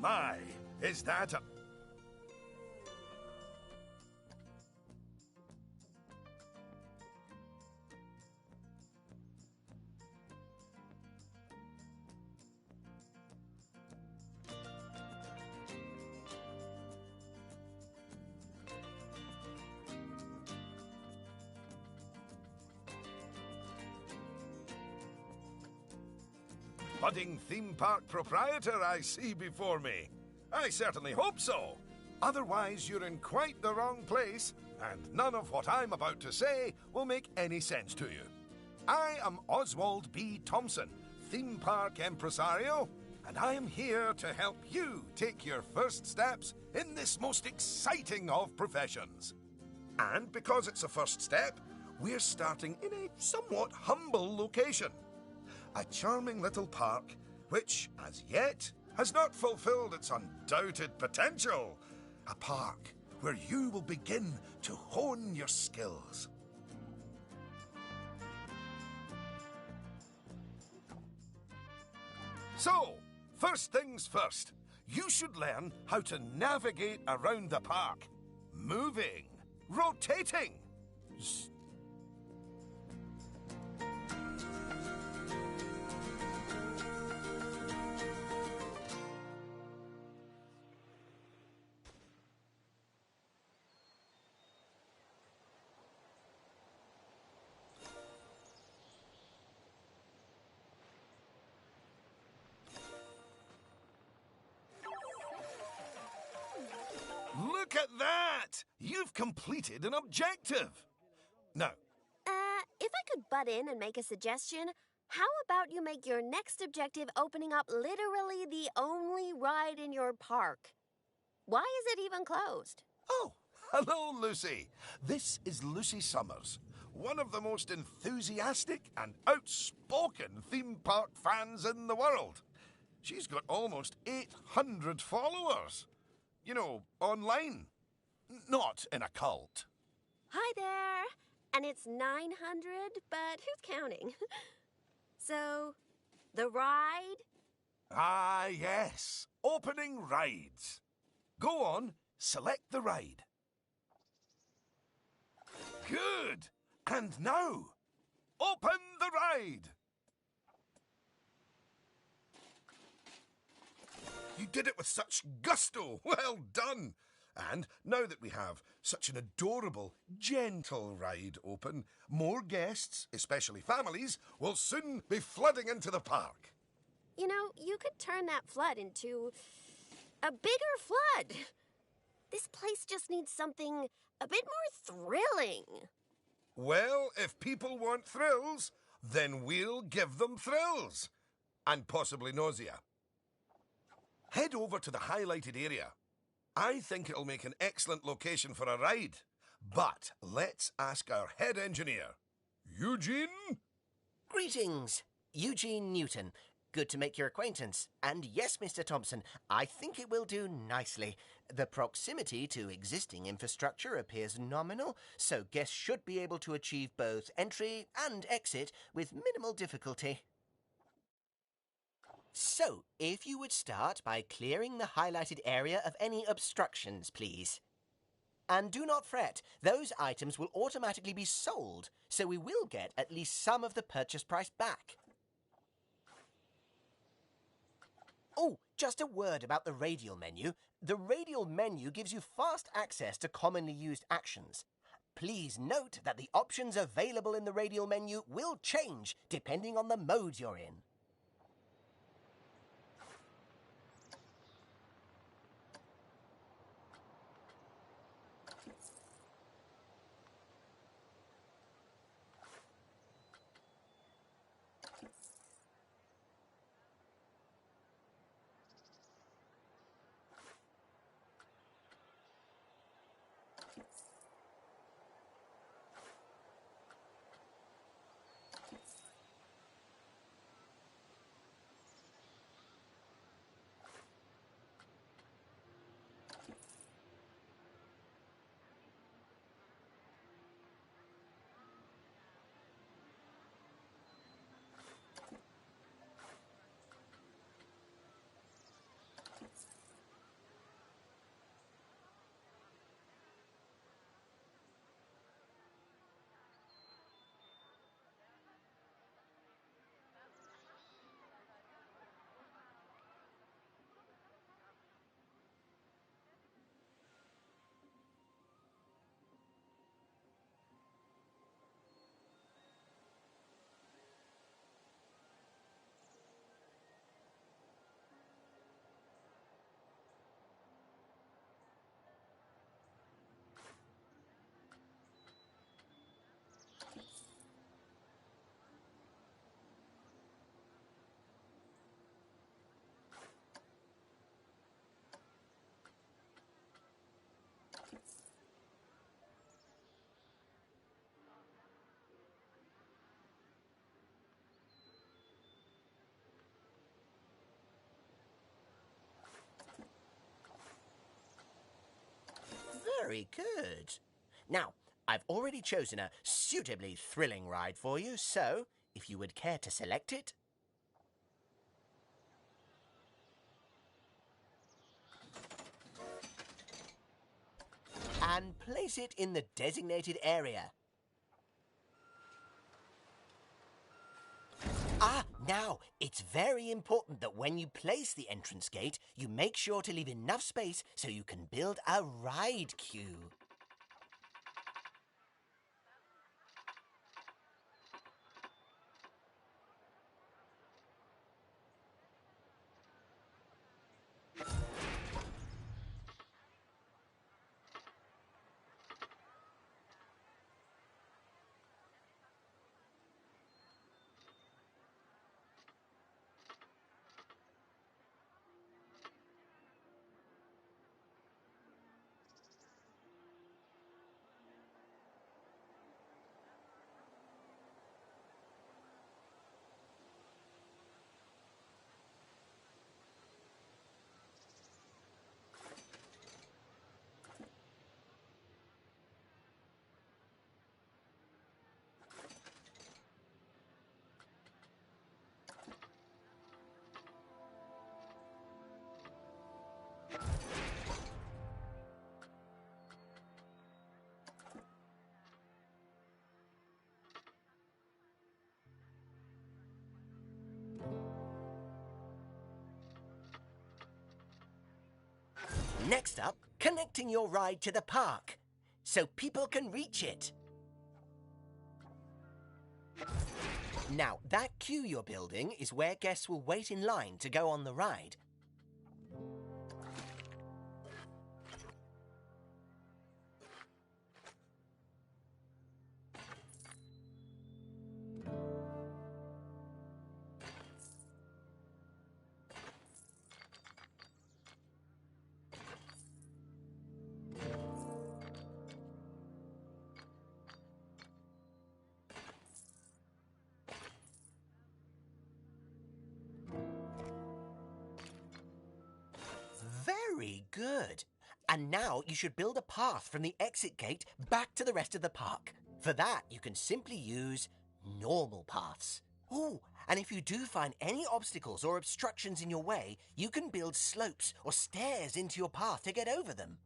my, is that a... budding theme park proprietor I see before me. I certainly hope so. Otherwise, you're in quite the wrong place, and none of what I'm about to say will make any sense to you. I am Oswald B. Thompson, theme park impresario, and I am here to help you take your first steps in this most exciting of professions. And because it's a first step, we're starting in a somewhat humble location. A charming little park, which, as yet, has not fulfilled its undoubted potential. A park where you will begin to hone your skills. So, first things first, you should learn how to navigate around the park. Moving, rotating. Look at that! You've completed an objective. Now, if I could butt in and make a suggestion, how about you make your next objective opening up literally the only ride in your park? Why is it even closed? oh, hello, Lucy. This is Lucy Summers, one of the most enthusiastic and outspoken theme park fans in the world. She's got almost 800 followers. You know, online. Not in a cult. Hi there. And it's 900, but who's counting? So, the ride? Ah, yes. Opening rides. Go on, select the ride. Good. And now, open the ride. You did it with such gusto. Well done. And now that we have such an adorable, gentle ride open, more guests, especially families, will soon be flooding into the park. You know, you could turn that flood into a bigger flood. This place just needs something a bit more thrilling. Well, if people want thrills, then we'll give them thrills. And possibly nausea. Head over to the highlighted area. I think it'll make an excellent location for a ride. But let's ask our head engineer. Eugene? Greetings, Eugene Newton. Good to make your acquaintance. And yes, Mr. Thompson, I think it will do nicely. The proximity to existing infrastructure appears nominal, so guests should be able to achieve both entry and exit with minimal difficulty. So, if you would start by clearing the highlighted area of any obstructions, please. And do not fret, those items will automatically be sold, so we will get at least some of the purchase price back. Oh, just a word about the radial menu. The radial menu gives you fast access to commonly used actions. Please note that the options available in the radial menu will change depending on the mode you're in. Very good. Now, I've already chosen a suitably thrilling ride for you, so if you would care to select it. And place it in the designated area. Now, it's very important that when you place the entrance gate, you make sure to leave enough space so you can build a ride queue. Next up, connecting your ride to the park, so people can reach it. Now, that queue you're building is where guests will wait in line to go on the ride. Very good. And now you should build a path from the exit gate back to the rest of the park. For that, you can simply use normal paths. Oh, and if you do find any obstacles or obstructions in your way, you can build slopes or stairs into your path to get over them.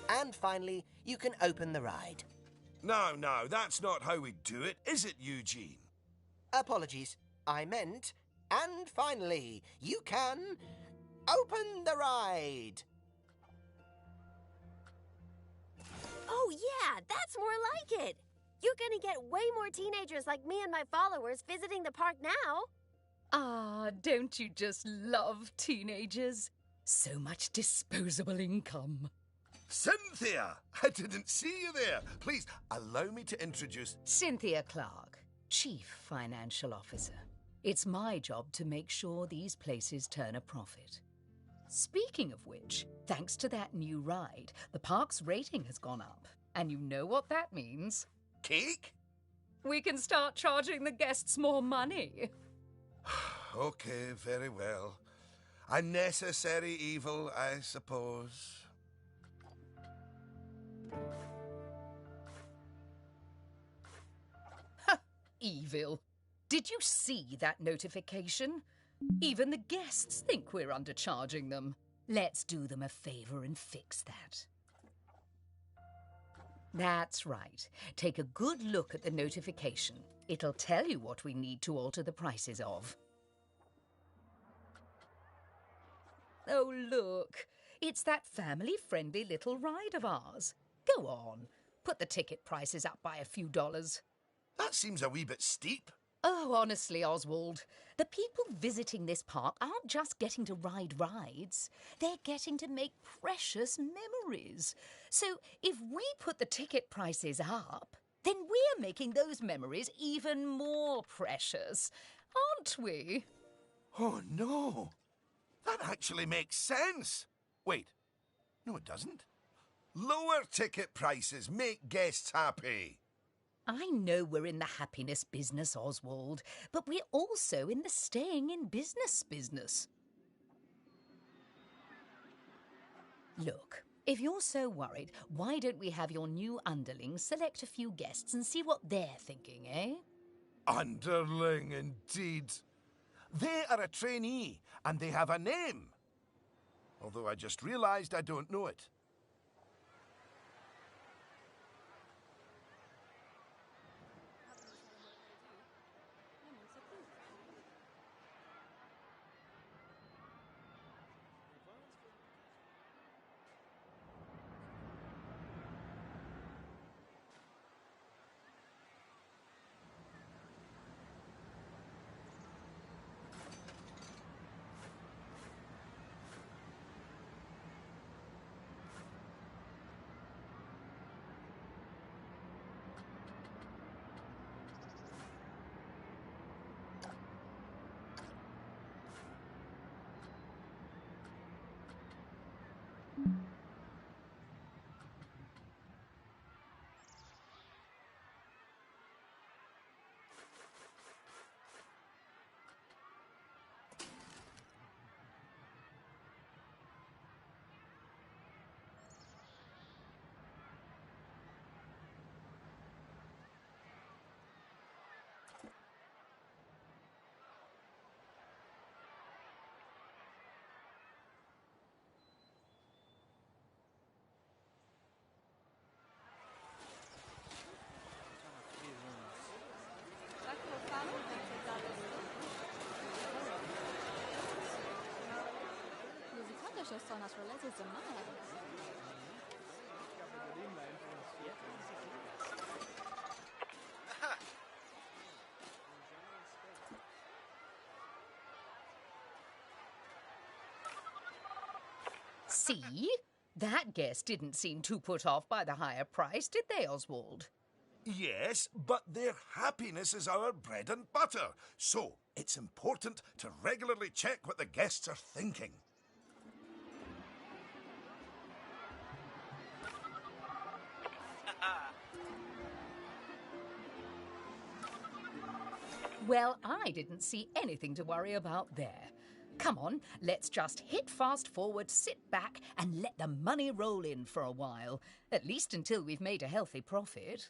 And finally, you can open the ride. No, that's not how we do it, is it, Eugene? Apologies, I meant, and finally, you can open the ride. Oh, yeah, that's more like it. You're gonna get way more teenagers like me and my followers visiting the park now. Ah, don't you just love teenagers? So much disposable income. Cynthia! I didn't see you there. Please, allow me to introduce... Cynthia Clark, Chief Financial Officer. It's my job to make sure these places turn a profit. Speaking of which, thanks to that new ride, the park's rating has gone up. And you know what that means? Cake? We can start charging the guests more money. Okay, very well. A necessary evil, I suppose. Evil. Did you see that notification? Even the guests think we're undercharging them. Let's do them a favour and fix that. That's right. Take a good look at the notification. It'll tell you what we need to alter the prices of. Oh, look. It's that family-friendly little ride of ours. Go on. Put the ticket prices up by a few dollars. That seems a wee bit steep. Oh, honestly, Oswald, the people visiting this park aren't just getting to ride rides. They're getting to make precious memories. So if we put the ticket prices up, then we're making those memories even more precious, aren't we? Oh, no. That actually makes sense. Wait. No, it doesn't. Lower ticket prices make guests happy. I know we're in the happiness business, Oswald, but we're also in the staying in business. Look, if you're so worried, why don't we have your new underlings select a few guests and see what they're thinking, eh? Underling, indeed. They are a trainee, and they have a name. Although I just realised I don't know it. See? That guest didn't seem too put off by the higher price, did they, Oswald? Yes, but their happiness is our bread and butter. So it's important to regularly check what the guests are thinking. Well, I didn't see anything to worry about there. Come on, let's just hit fast forward, sit back, and let the money roll in for a while. At least until we've made a healthy profit.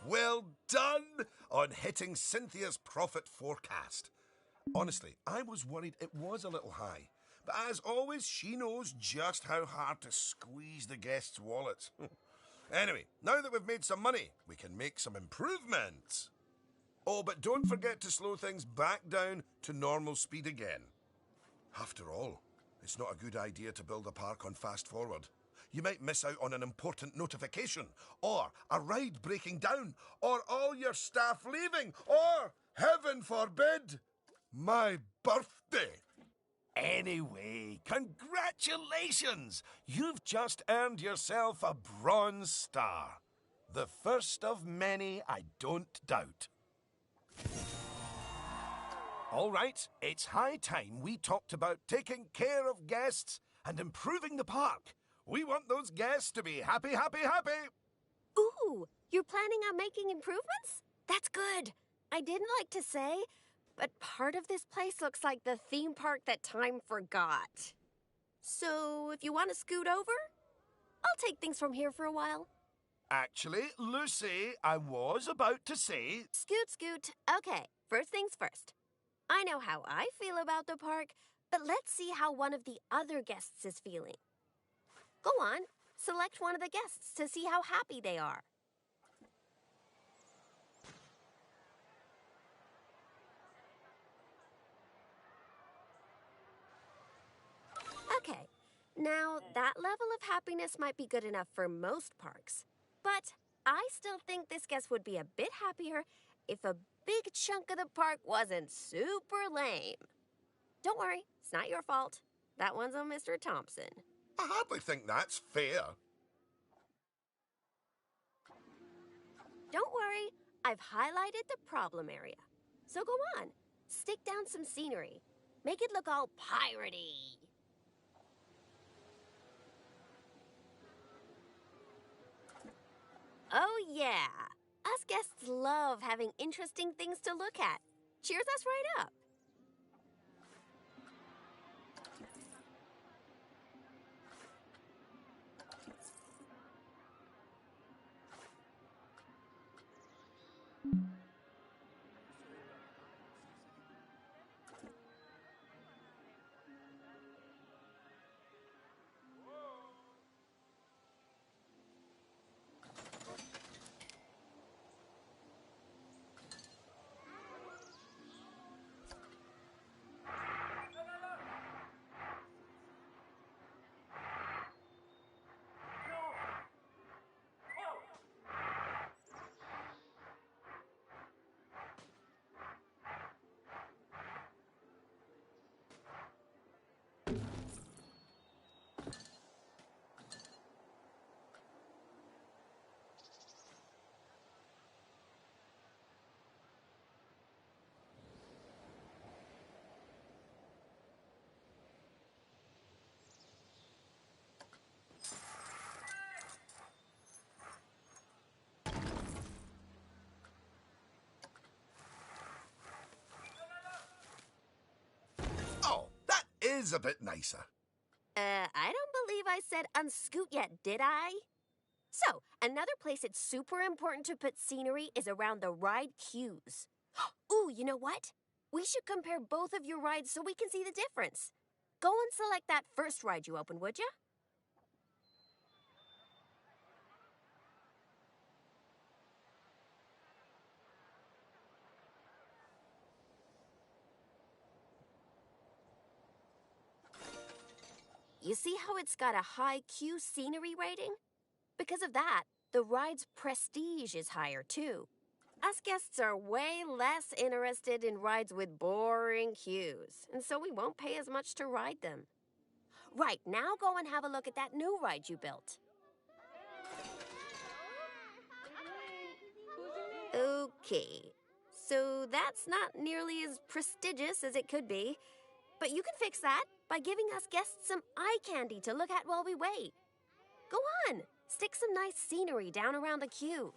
Well done on hitting Cynthia's profit forecast. Honestly, I was worried it was a little high. But as always, she knows just how hard to squeeze the guests' wallets. Anyway, now that we've made some money, we can make some improvements. Oh, but don't forget to slow things back down to normal speed again. After all, it's not a good idea to build a park on fast forward. You might miss out on an important notification, or a ride breaking down, or all your staff leaving, or, heaven forbid, my birthday. Anyway, congratulations! You've just earned yourself a bronze star. The first of many, I don't doubt. All right, it's high time we talked about taking care of guests and improving the park. We want those guests to be happy, happy, happy. Ooh, you're planning on making improvements? That's good. I didn't like to say, but part of this place looks like the theme park that time forgot. So, if you want to scoot over, I'll take things from here for a while. Actually, Lucy, I was about to say... Scoot, scoot. Okay, first things first. I know how I feel about the park, but let's see how one of the other guests is feeling. Go on, select one of the guests to see how happy they are. Okay, now that level of happiness might be good enough for most parks, but I still think this guest would be a bit happier if a big chunk of the park wasn't super lame. Don't worry, it's not your fault. That one's on Mr. Thompson. I hardly think that's fair. Don't worry, I've highlighted the problem area. So go on, stick down some scenery. Make it look all piratey. Oh yeah, us guests love having interesting things to look at. Cheers us right up. is a bit nicer. I don't believe I said unscoot yet, did I? So, another place it's super important to put scenery is around the ride queues. Ooh, you know what? We should compare both of your rides so we can see the difference. Go and select that first ride you opened, would you? You see how it's got a high queue scenery rating? Because of that, the ride's prestige is higher too. Us guests are way less interested in rides with boring queues, and so we won't pay as much to ride them. Right, now go and have a look at that new ride you built. Okay, so that's not nearly as prestigious as it could be, but you can fix that by giving us guests some eye candy to look at while we wait. Go on, stick some nice scenery down around the queue.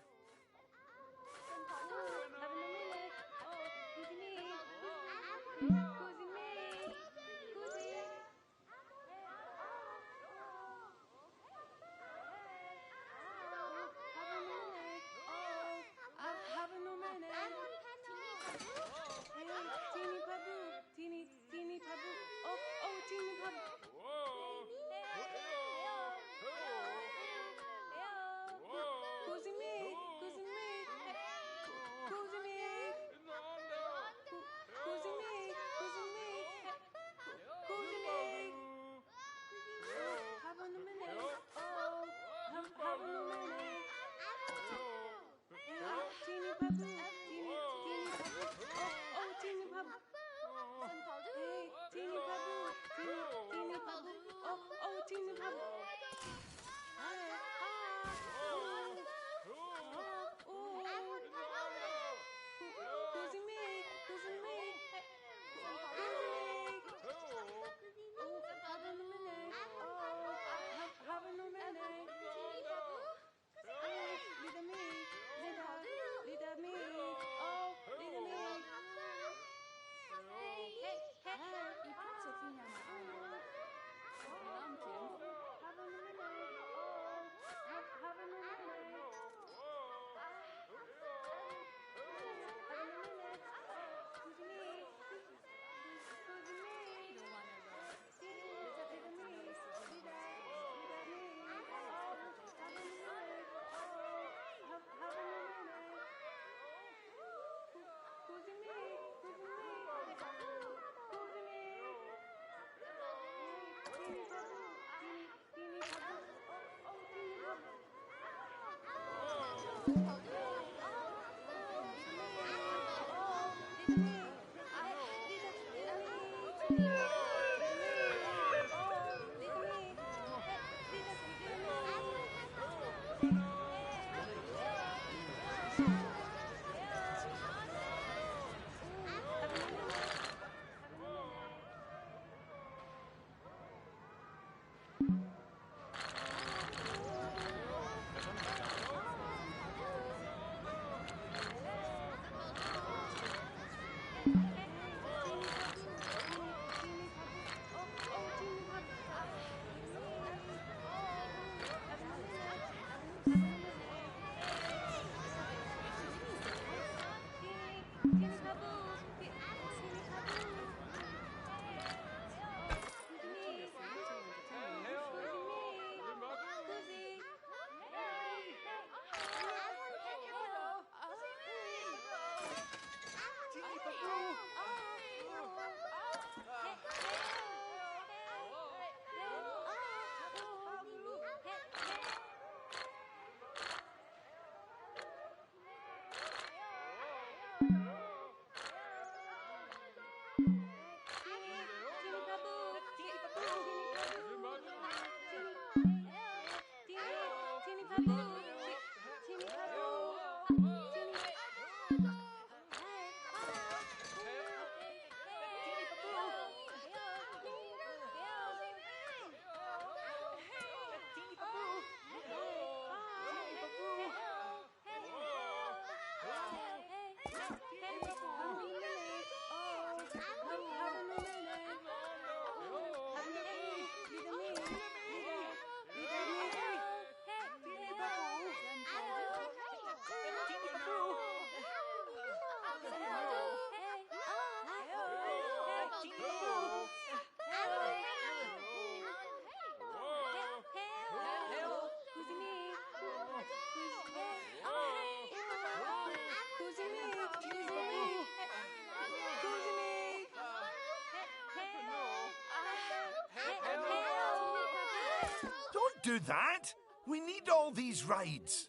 Don't do that! We need all these rides.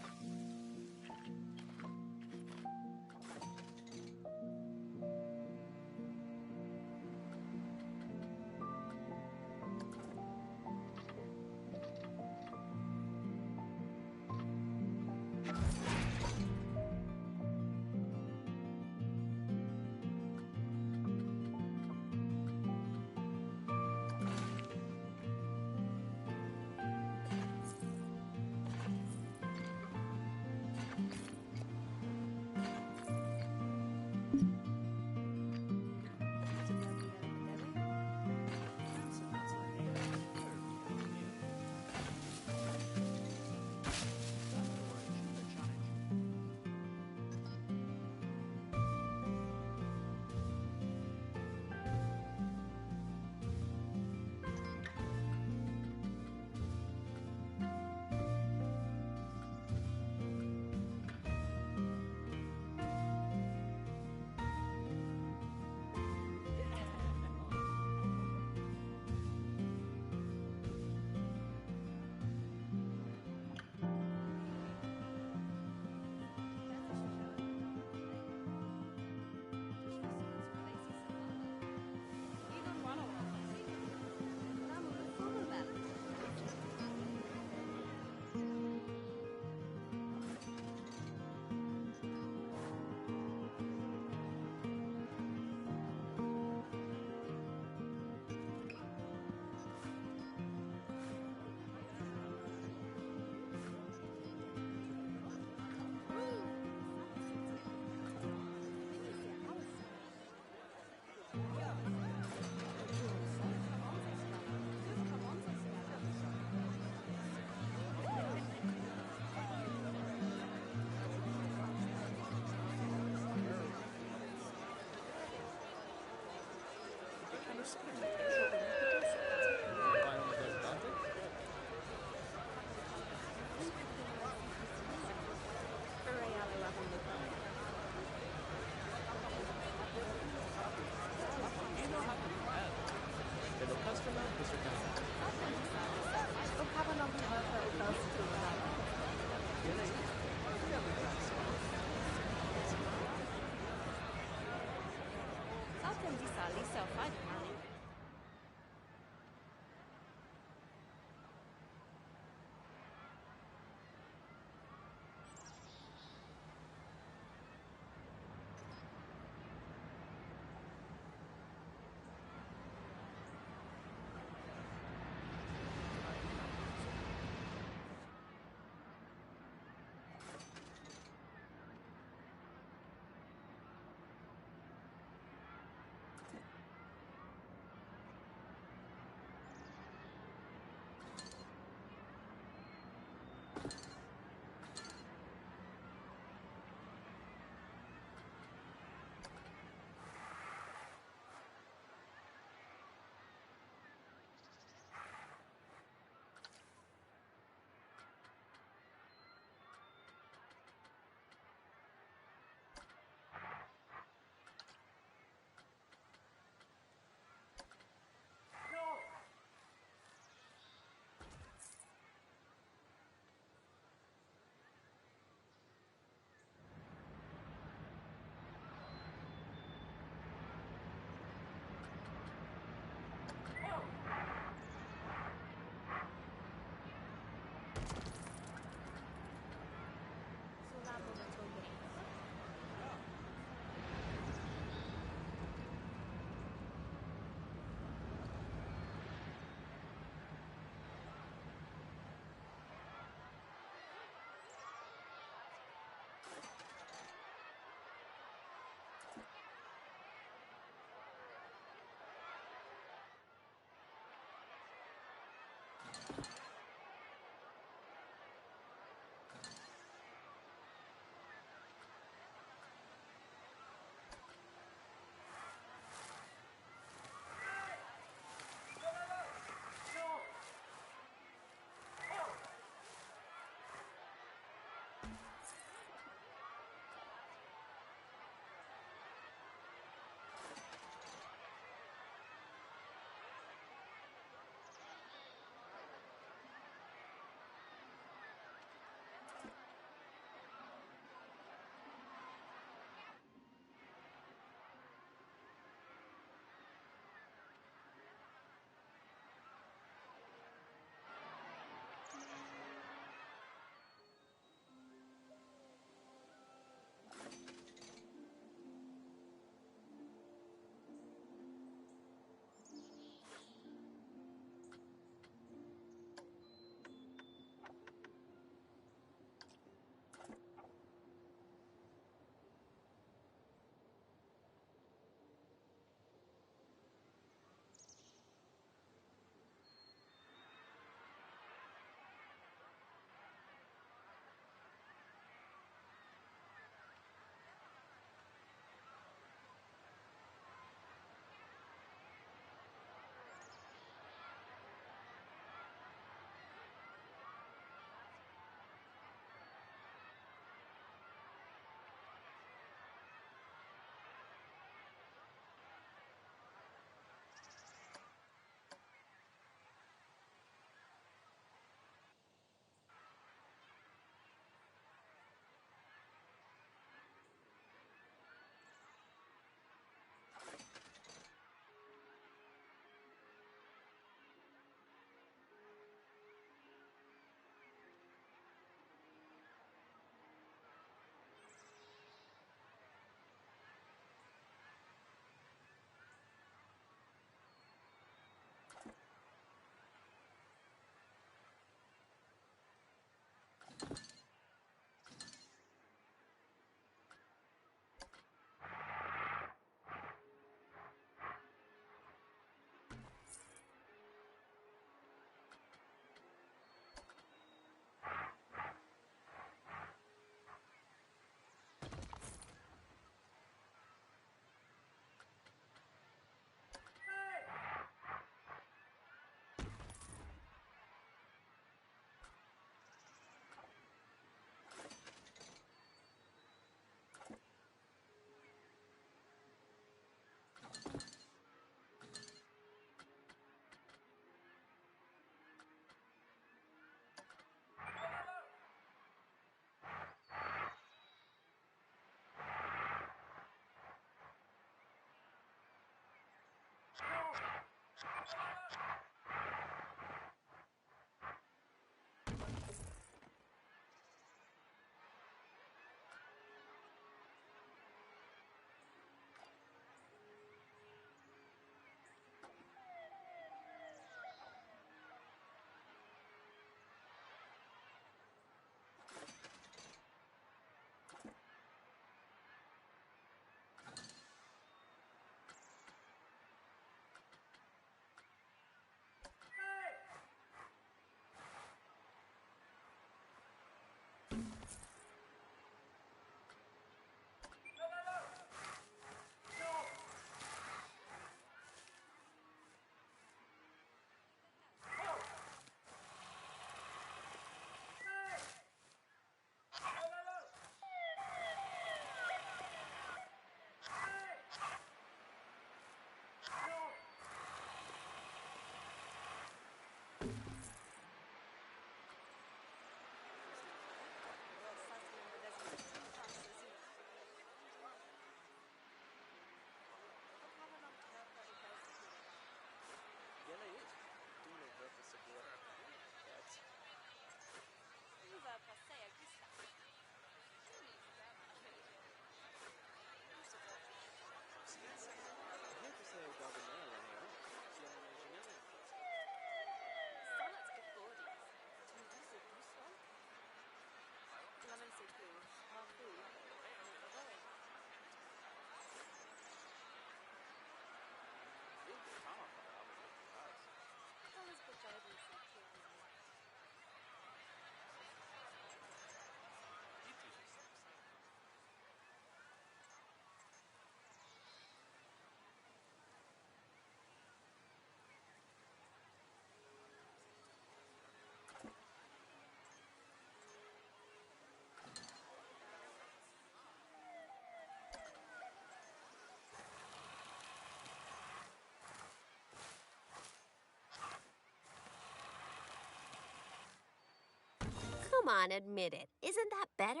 Come on, admit it. Isn't that better?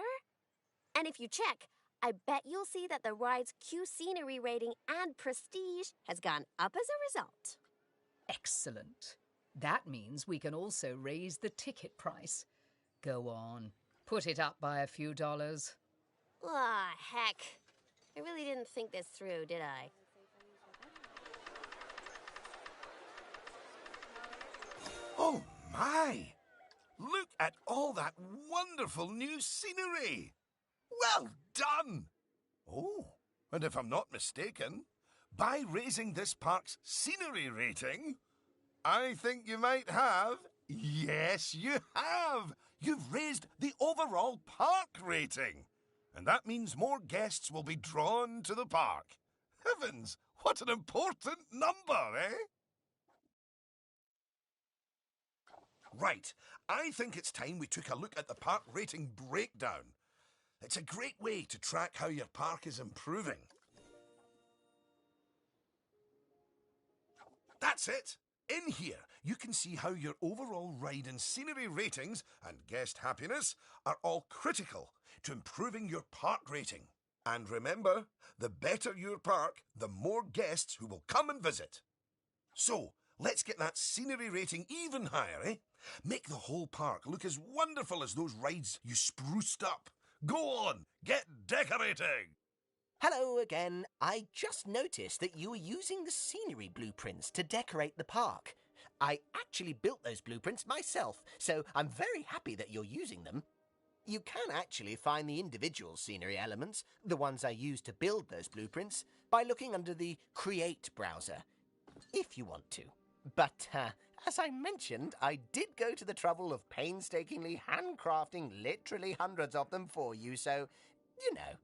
And if you check, I bet you'll see that the ride's Q scenery rating and prestige has gone up as a result. Excellent. That means we can also raise the ticket price. Go on, put it up by a few dollars. Ah, heck. I really didn't think this through, did I? Oh, my! Look at all that wonderful new scenery! Well done! Oh, and if I'm not mistaken, by raising this park's scenery rating, I think you might have... Yes, you have! You've raised the overall park rating. And that means more guests will be drawn to the park. Heavens, what an important number, eh? Right, I think it's time we took a look at the park rating breakdown. It's a great way to track how your park is improving. That's it. In here, you can see how your overall ride and scenery ratings and guest happiness are all critical to improving your park rating. And remember, the better your park, the more guests who will come and visit. So, let's get that scenery rating even higher, eh? Make the whole park look as wonderful as those rides you spruced up. Go on, get decorating! Hello again. I just noticed that you were using the scenery blueprints to decorate the park. I actually built those blueprints myself, so I'm very happy that you're using them. You can actually find the individual scenery elements, the ones I used to build those blueprints, by looking under the Create browser, if you want to. But, as I mentioned, I did go to the trouble of painstakingly handcrafting literally hundreds of them for you, so, you know.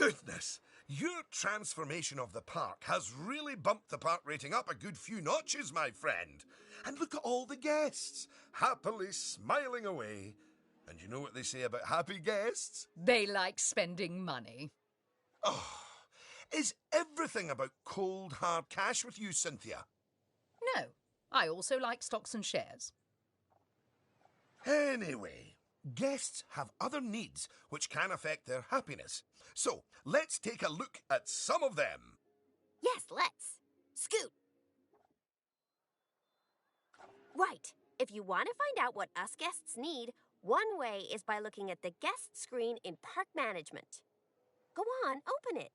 goodness! Your transformation of the park has really bumped the park rating up a good few notches, my friend. And look at all the guests, happily smiling away. And you know what they say about happy guests? They like spending money. Oh, is everything about cold, hard cash with you, Cynthia? No, I also like stocks and shares. Anyway, guests have other needs which can affect their happiness. So, let's take a look at some of them. Yes, let's. Scoot. Right. If you want to find out what us guests need, one way is by looking at the guest screen in Park Management. Go on, open it.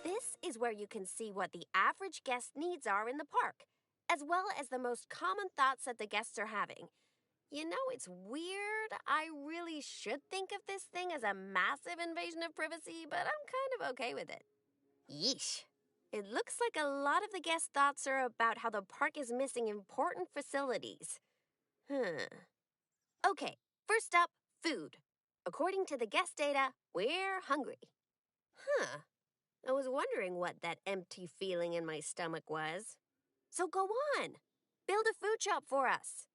This is where you can see what the average guest needs are in the park, as well as the most common thoughts that the guests are having. You know, it's weird. I really should think of this thing as a massive invasion of privacy, but I'm kind of okay with it. Yeesh. It looks like a lot of the guest thoughts are about how the park is missing important facilities. Okay, first up, food. According to the guest data, we're hungry. I was wondering what that empty feeling in my stomach was. So go on. Build a food shop for us.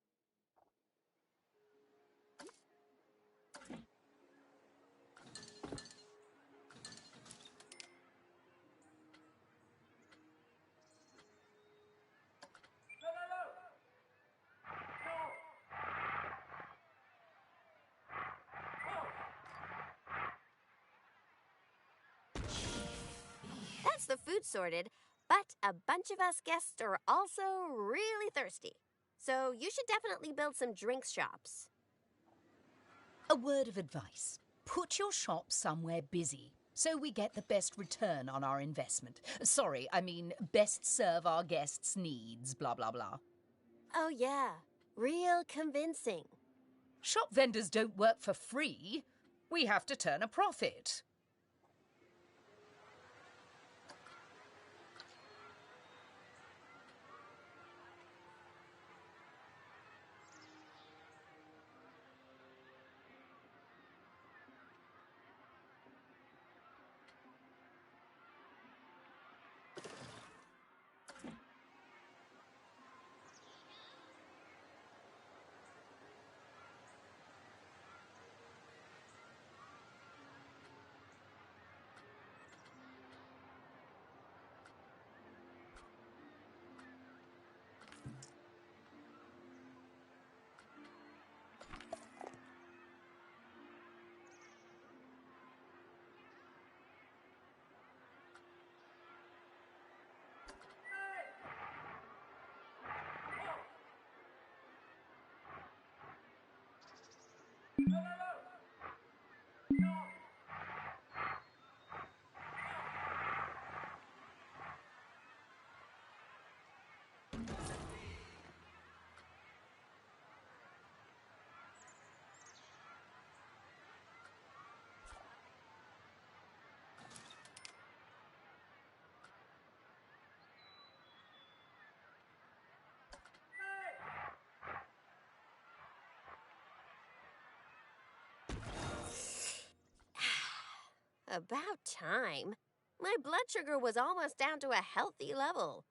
That's the food sorted, but a bunch of us guests are also really thirsty. So you should definitely build some drinks shops. A word of advice. Put your shop somewhere busy so we get the best return on our investment. Sorry, I mean best serve our guests' needs, blah, blah, blah. Oh yeah, real convincing. Shop vendors don't work for free. We have to turn a profit. About time. My blood sugar was almost down to a healthy level.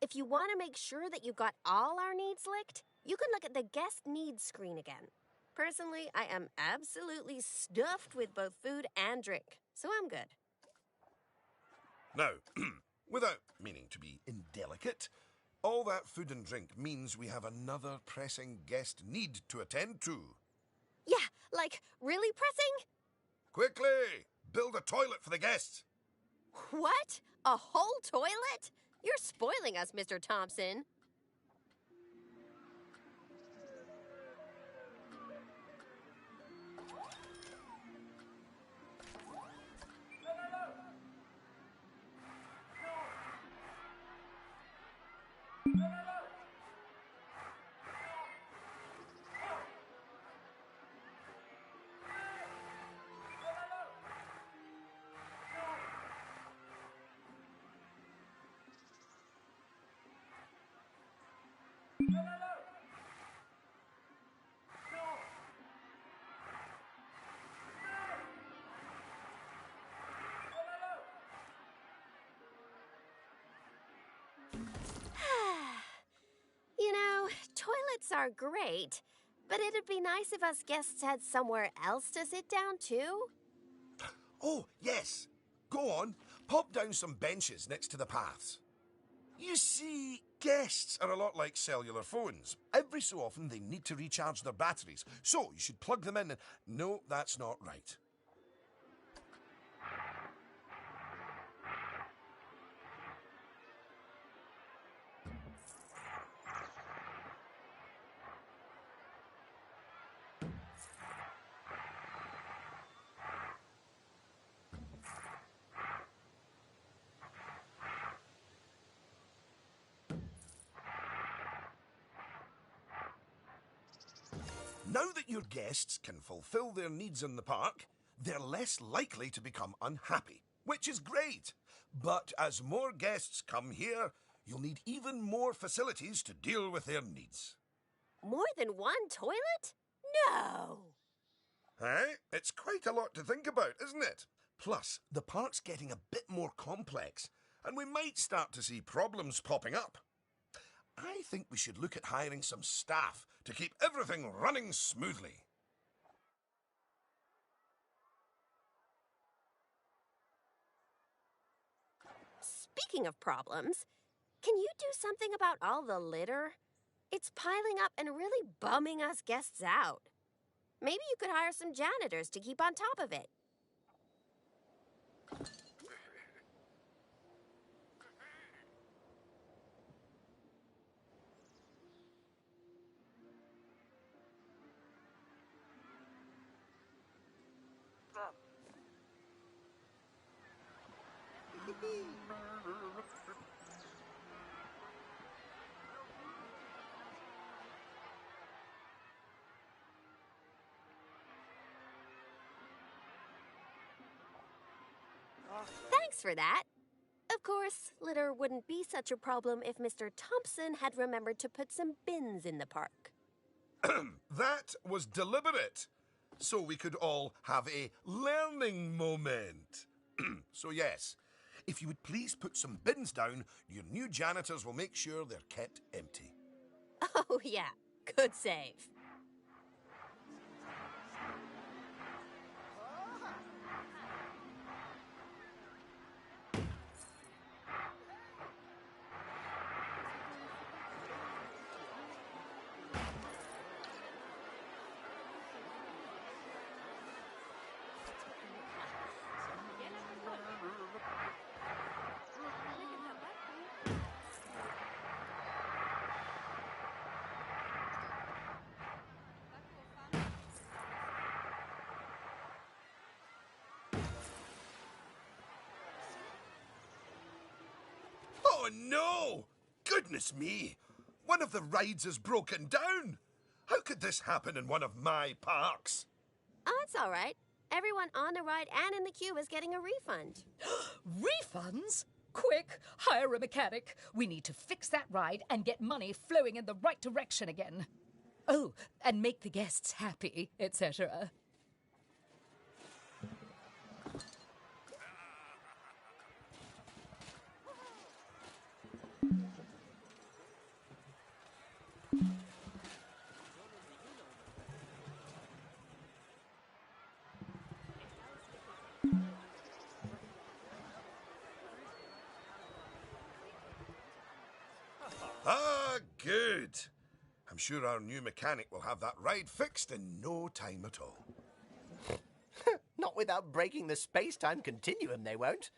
If you want to make sure that you got all our needs licked, you can look at the guest needs screen again. Personally, I am absolutely stuffed with both food and drink, so I'm good. Now, without meaning to be indelicate, all that food and drink means we have another pressing guest need to attend to. Yeah, like, really pressing? Quickly! Build a toilet for the guests. What? A whole toilet? You're spoiling us, Mr. Thompson. seats are great, but it'd be nice if us guests had somewhere else to sit down, too. Oh, yes. Go on, pop down some benches next to the paths. You see, guests are a lot like cellular phones. Every so often they need to recharge their batteries, so you should plug them in and... No, that's not right. Now that your guests can fulfill their needs in the park, they're less likely to become unhappy, which is great. But as more guests come here, you'll need even more facilities to deal with their needs. More than one toilet? No! Hey, it's quite a lot to think about, isn't it? Plus, the park's getting a bit more complex, and we might start to see problems popping up. I think we should look at hiring some staff to keep everything running smoothly. Speaking of problems, can you do something about all the litter? It's piling up and really bumming us guests out. Maybe you could hire some janitors to keep on top of it. Thanks for that. Of course, litter wouldn't be such a problem if Mr. Thompson had remembered to put some bins in the park. That was deliberate, so we could all have a learning moment. So yes, if you would please put some bins down, your new janitors will make sure they're kept empty. Oh, yeah. Good save. Oh no! Goodness me! One of the rides is broken down! How could this happen in one of my parks? Oh, it's all right. Everyone on the ride and in the queue is getting a refund. Refunds? Quick, hire a mechanic. We need to fix that ride and get money flowing in the right direction again. Oh, and make the guests happy, etc. Ah, good. I'm sure our new mechanic will have that ride fixed in no time at all. Not without breaking the space-time continuum, they won't.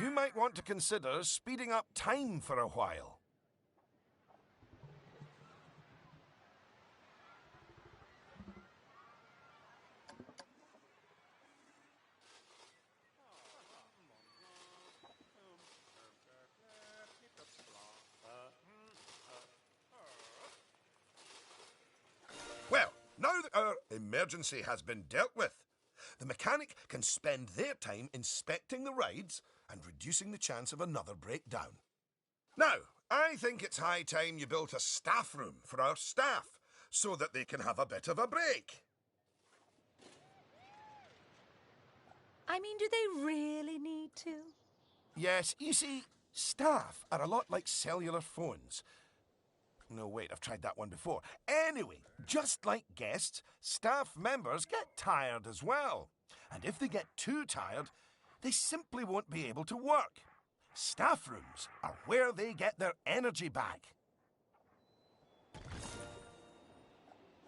You might want to consider speeding up time for a while. Well, now that our emergency has been dealt with, the mechanic can spend their time inspecting the rides and reducing the chance of another breakdown. Now, I think it's high time you built a staff room for our staff so that they can have a bit of a break. I mean, do they really need to? Yes, you see, staff are a lot like cellular phones. No, wait, I've tried that one before. Anyway, just like guests, staff members get tired as well. And if they get too tired, they simply won't be able to work. Staff rooms are where they get their energy back.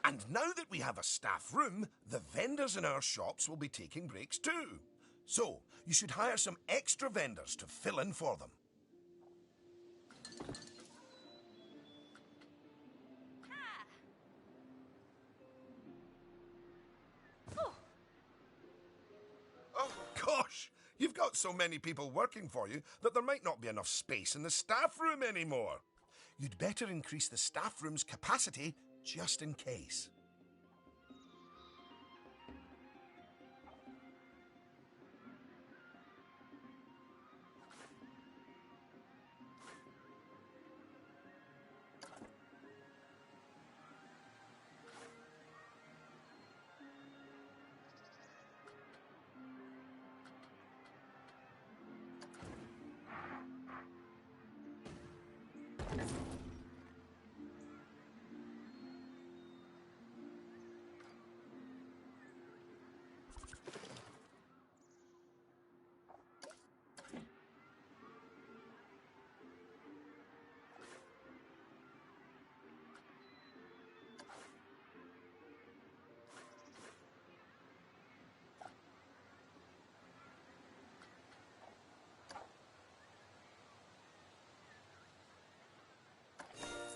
And now that we have a staff room, the vendors in our shops will be taking breaks too. So, you should hire some extra vendors to fill in for them. Oh, gosh! You've got so many people working for you that there might not be enough space in the staff room anymore. You'd better increase the staff room's capacity just in case.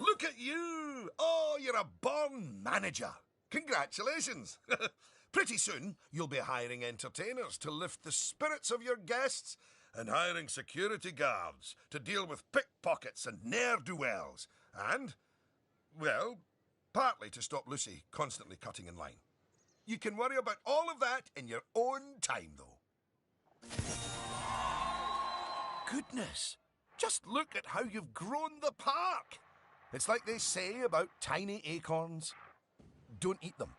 Look at you! Oh, you're a born manager. Congratulations. Pretty soon, you'll be hiring entertainers to lift the spirits of your guests and hiring security guards to deal with pickpockets and ne'er-do-wells. And, well, partly to stop Lucy constantly cutting in line. You can worry about all of that in your own time, though. Goodness! Just look at how you've grown the park! It's like they say about tiny acorns. Don't eat them.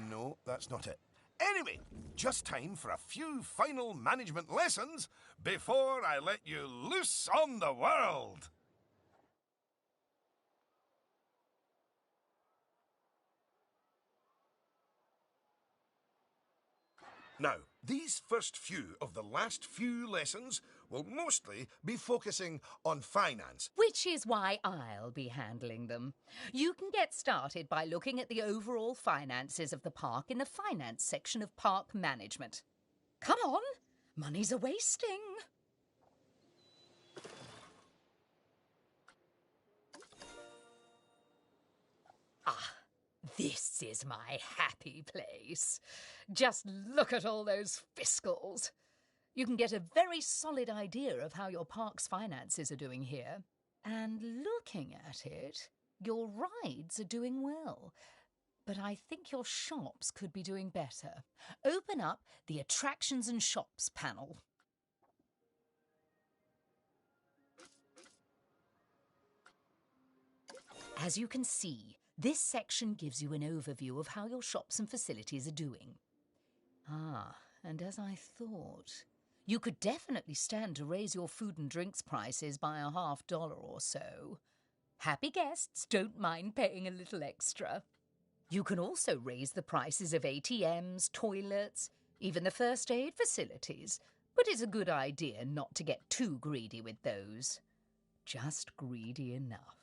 No, that's not it. Anyway, just time for a few final management lessons before I let you loose on the world. Now, these first few of the last few lessons will mostly be focusing on finance. Which is why I'll be handling them. You can get started by looking at the overall finances of the park in the finance section of park management. Come on, money's a-wasting. Ah, this is my happy place. Just look at all those fiscals. You can get a very solid idea of how your park's finances are doing here. And looking at it, your rides are doing well. But I think your shops could be doing better. Open up the Attractions and Shops panel. As you can see, this section gives you an overview of how your shops and facilities are doing. Ah, and as I thought, you could definitely stand to raise your food and drinks prices by $50 or so. Happy guests don't mind paying a little extra. You can also raise the prices of ATMs, toilets, even the first aid facilities, but it's a good idea not to get too greedy with those. Just greedy enough.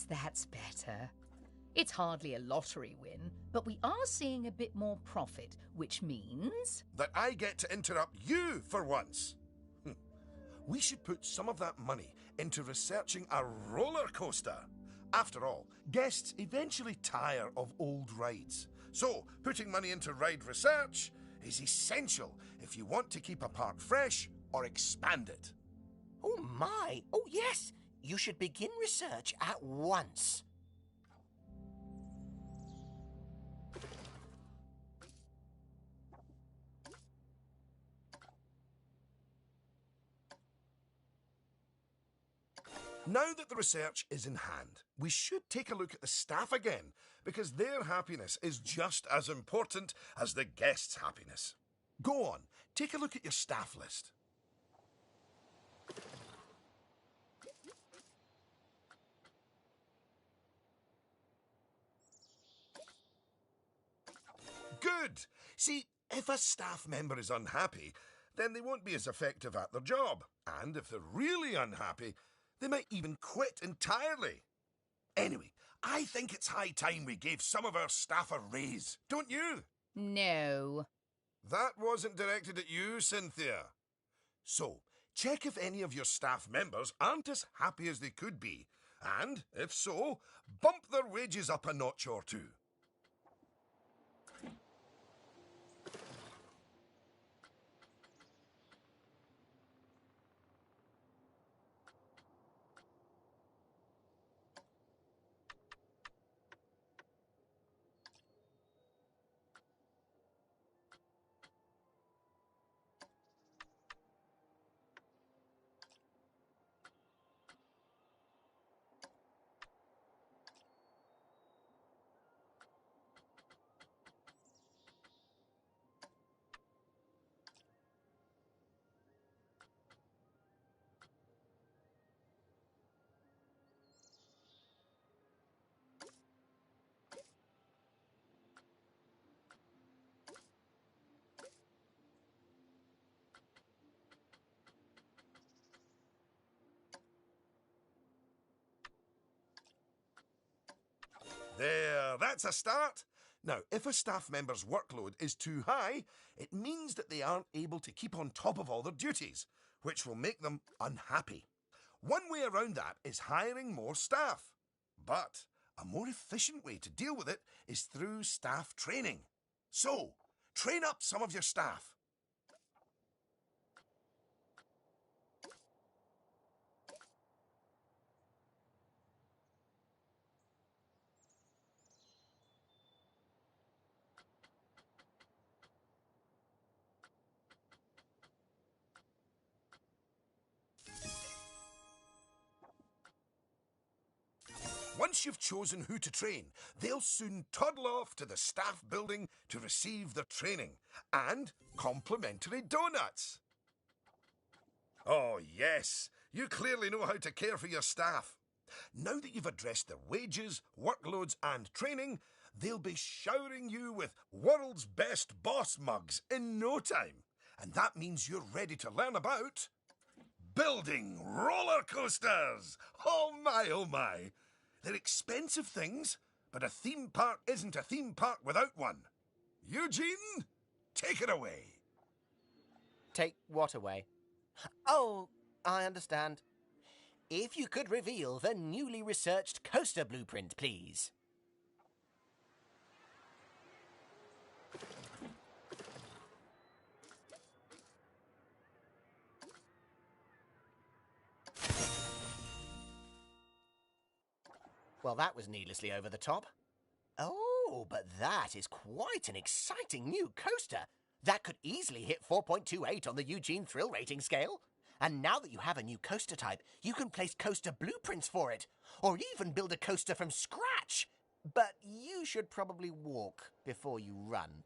Yes, that's better. It's hardly a lottery win, but we are seeing a bit more profit, which means... That I get to interrupt you for once. We should put some of that money into researching a roller coaster. After all, guests eventually tire of old rides. So, putting money into ride research is essential if you want to keep a park fresh or expand it. Oh my! Oh yes! You should begin research at once. Now that the research is in hand, we should take a look at the staff again, because their happiness is just as important as the guests' happiness. Go on, take a look at your staff list. Good! See, if a staff member is unhappy, then they won't be as effective at their job. And if they're really unhappy, they might even quit entirely. Anyway, I think it's high time we gave some of our staff a raise, don't you? No. That wasn't directed at you, Cynthia. So, check if any of your staff members aren't as happy as they could be, and, if so, bump their wages up a notch or two. There, that's a start. Now, if a staff member's workload is too high, it means that they aren't able to keep on top of all their duties, which will make them unhappy. One way around that is hiring more staff. But a more efficient way to deal with it is through staff training. So, train up some of your staff. Once you've chosen who to train, they'll soon toddle off to the staff building to receive their training and complimentary donuts. Oh, yes, you clearly know how to care for your staff. Now that you've addressed their wages, workloads, and training, they'll be showering you with world's best boss mugs in no time. And that means you're ready to learn about building roller coasters. Oh my, oh my. They're expensive things, but a theme park isn't a theme park without one. Eugene, take it away. Take what away? Oh, I understand. If you could reveal the newly researched coaster blueprint, please. Well, that was needlessly over the top. Oh, but that is quite an exciting new coaster. That could easily hit 4.28 on the Eugene Thrill Rating scale. And now that you have a new coaster type, you can place coaster blueprints for it, or even build a coaster from scratch. But you should probably walk before you run.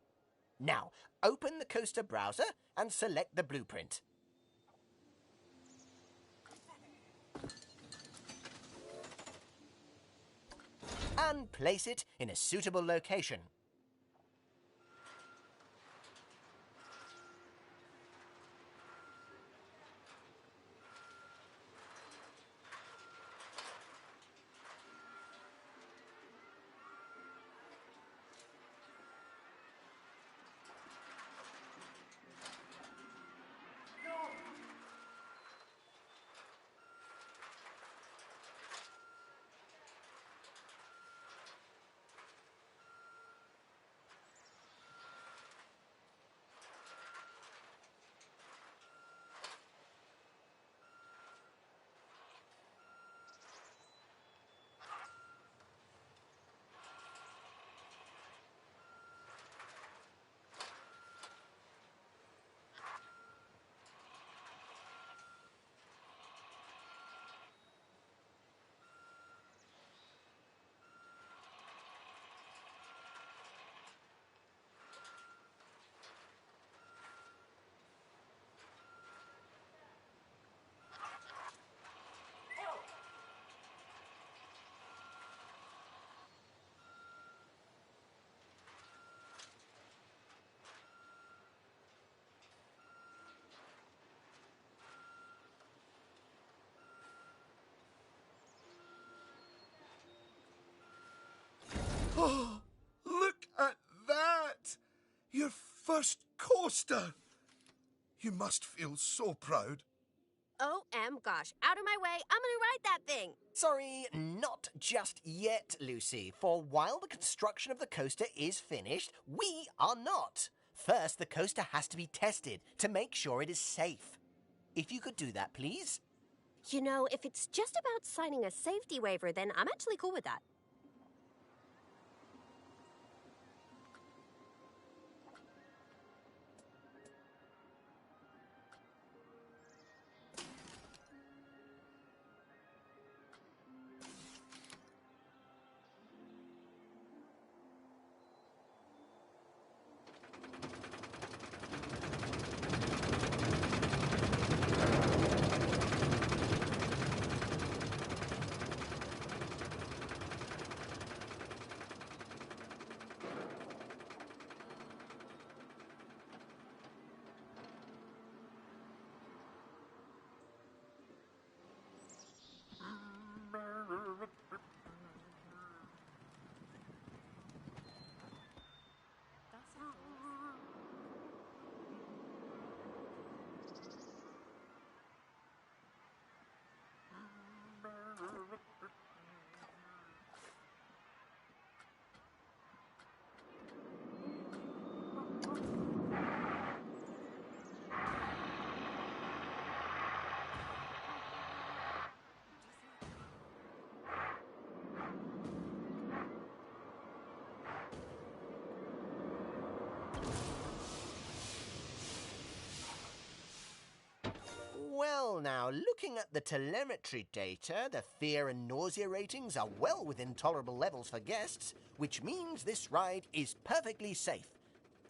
Now, open the coaster browser and select the blueprint. And place it in a suitable location. Oh, look at that! Your first coaster! You must feel so proud. OM gosh, out of my way, I'm gonna ride that thing. Sorry, not just yet, Lucy. For while the construction of the coaster is finished, we are not. First, the coaster has to be tested to make sure it is safe. If you could do that, please. You know, if it's just about signing a safety waiver, then I'm actually cool with that. Well, now, looking at the telemetry data, the fear and nausea ratings are well within tolerable levels for guests, which means this ride is perfectly safe.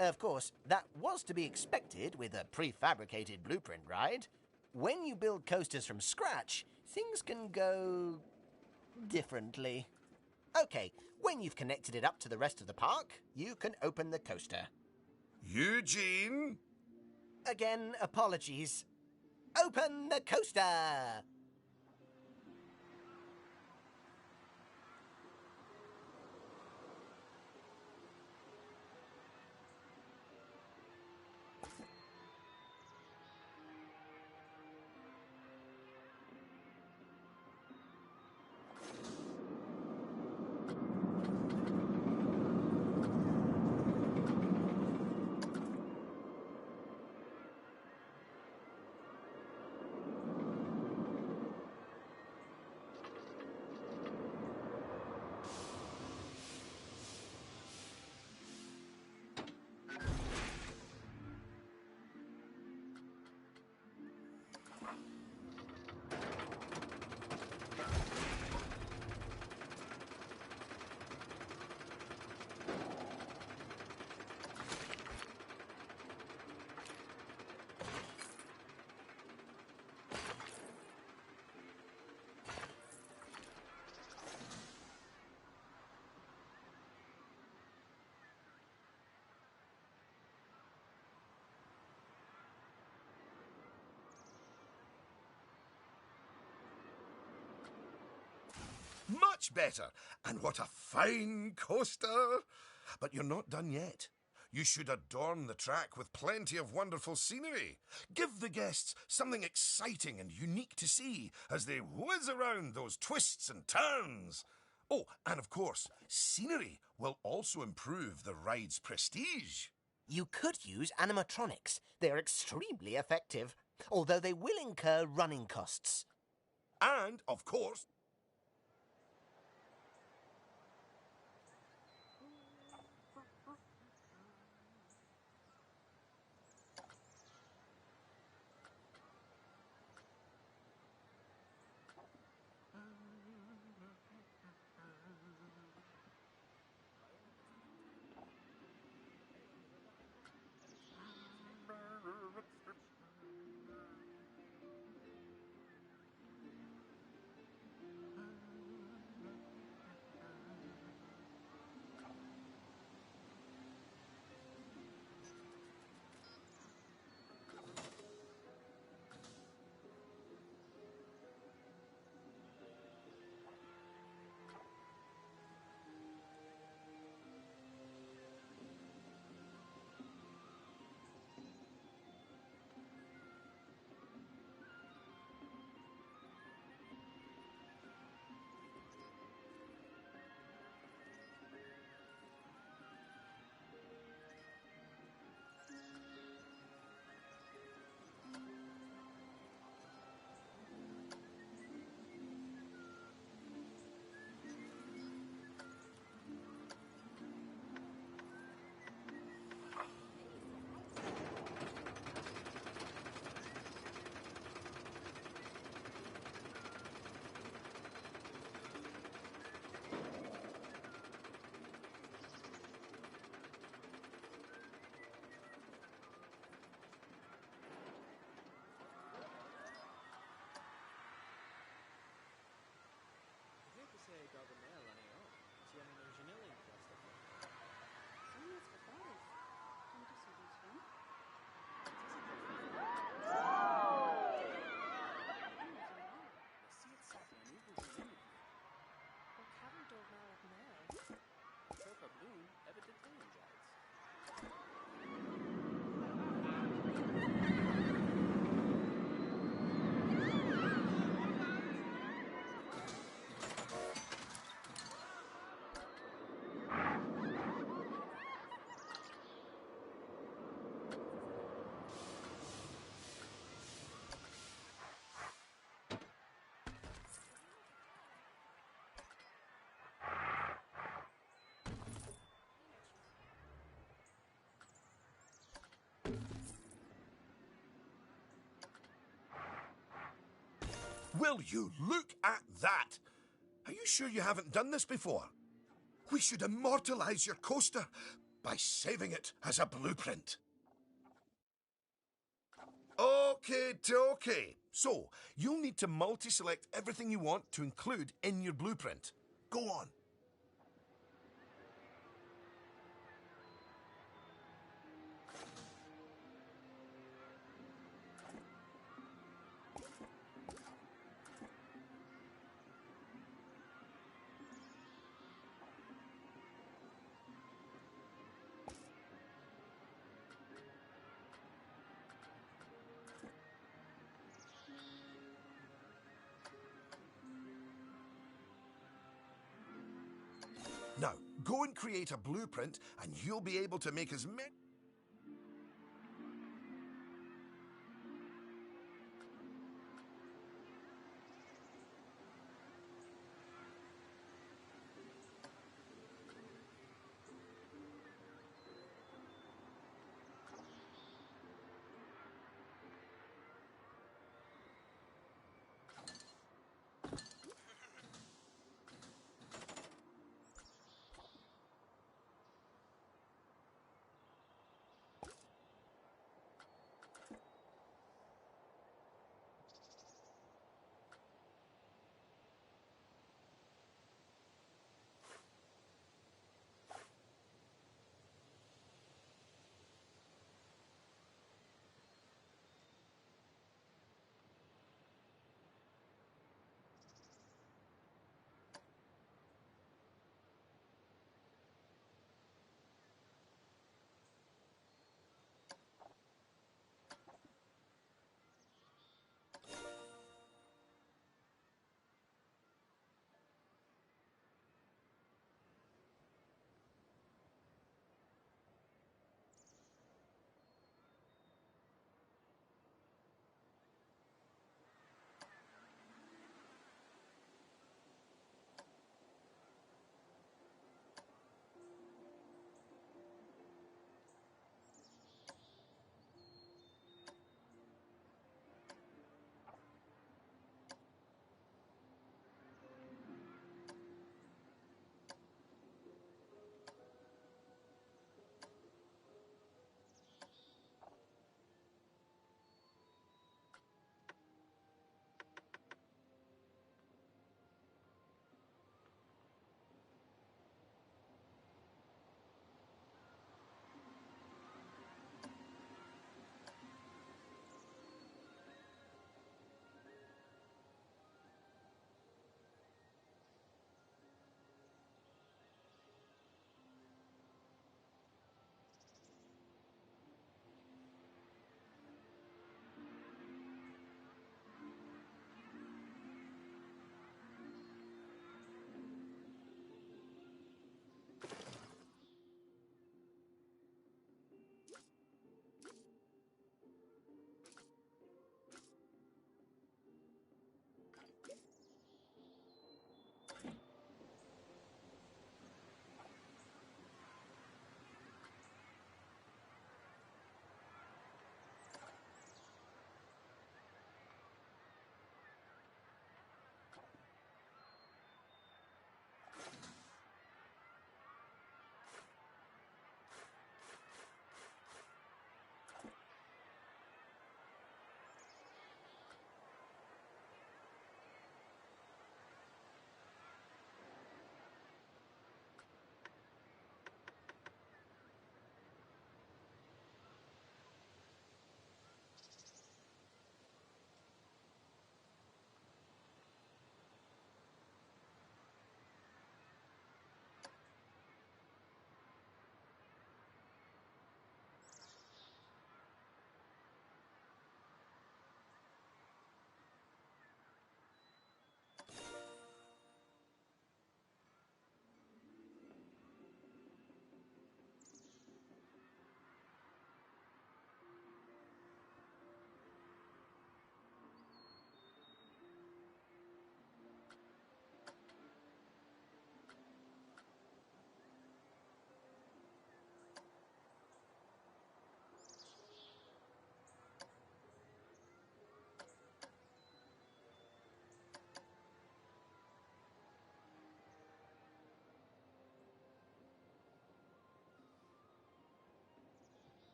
Of course, that was to be expected with a prefabricated blueprint ride. When you build coasters from scratch, things can go differently. Okay, when you've connected it up to the rest of the park, you can open the coaster. Eugene? Again, apologies. Open the coaster! Much better. And what a fine coaster. But you're not done yet. You should adorn the track with plenty of wonderful scenery. Give the guests something exciting and unique to see as they whiz around those twists and turns. Oh, and of course, scenery will also improve the ride's prestige. You could use animatronics. They're extremely effective, although they will incur running costs. And, of course, Will you look at that? Are you sure you haven't done this before? We should immortalize your coaster by saving it as a blueprint. Okay. So, you'll need to multi-select everything you want to include in your blueprint. Go on. Now, go and create a blueprint and you'll be able to make as many...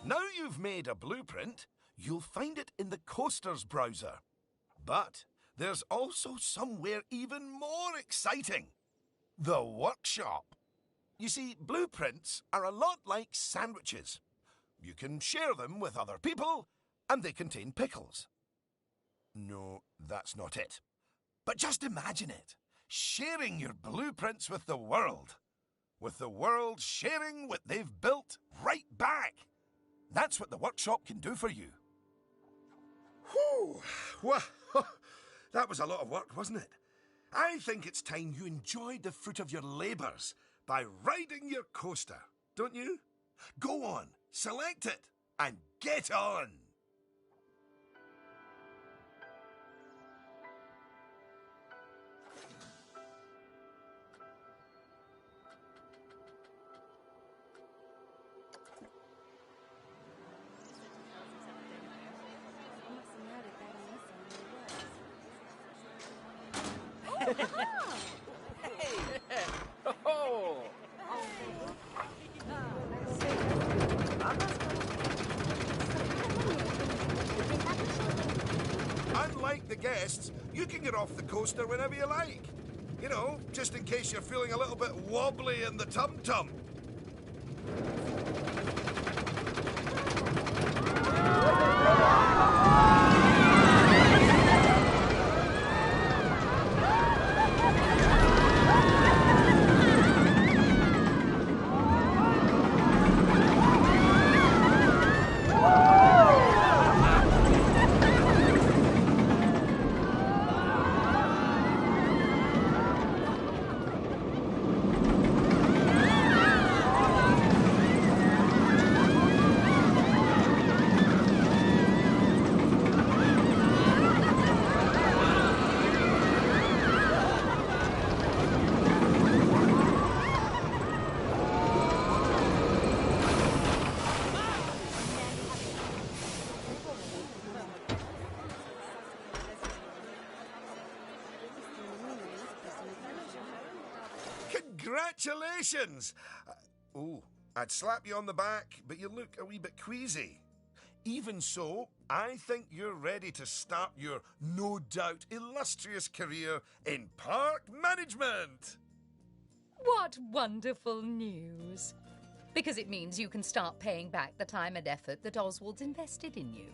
Now you've made a blueprint, you'll find it in the Coasters browser. But there's also somewhere even more exciting. The workshop. You see, blueprints are a lot like sandwiches. You can share them with other people, and they contain pickles. No, that's not it. But just imagine it. Sharing your blueprints with the world. With the world sharing what they've built right back. That's what the workshop can do for you. Whew! Well, that was a lot of work, wasn't it? I think it's time you enjoyed the fruit of your labours by riding your coaster, don't you? Go on, select it, and get on! Unlike the guests, you can get off the coaster whenever you like. You know, just in case you're feeling a little bit wobbly in the tum-tum. Congratulations! I'd slap you on the back, but you look a wee bit queasy. Even so, I think you're ready to start your, no doubt, illustrious career in park management. What wonderful news! Because it means you can start paying back the time and effort that Oswald's invested in you.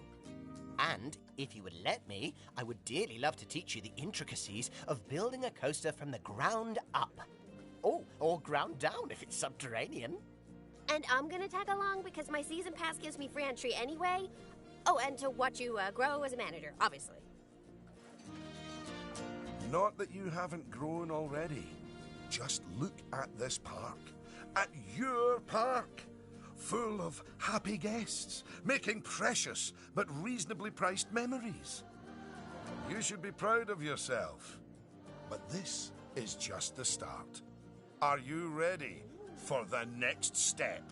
And if you would let me, I would dearly love to teach you the intricacies of building a coaster from the ground up. Oh, or ground down if it's subterranean. And I'm gonna tag along because my season pass gives me free entry anyway. Oh, and to watch you grow as a manager, obviously. Not that you haven't grown already. Just look at this park. At your park. Full of happy guests, making precious but reasonably priced memories. You should be proud of yourself. But this is just the start. Are you ready for the next step?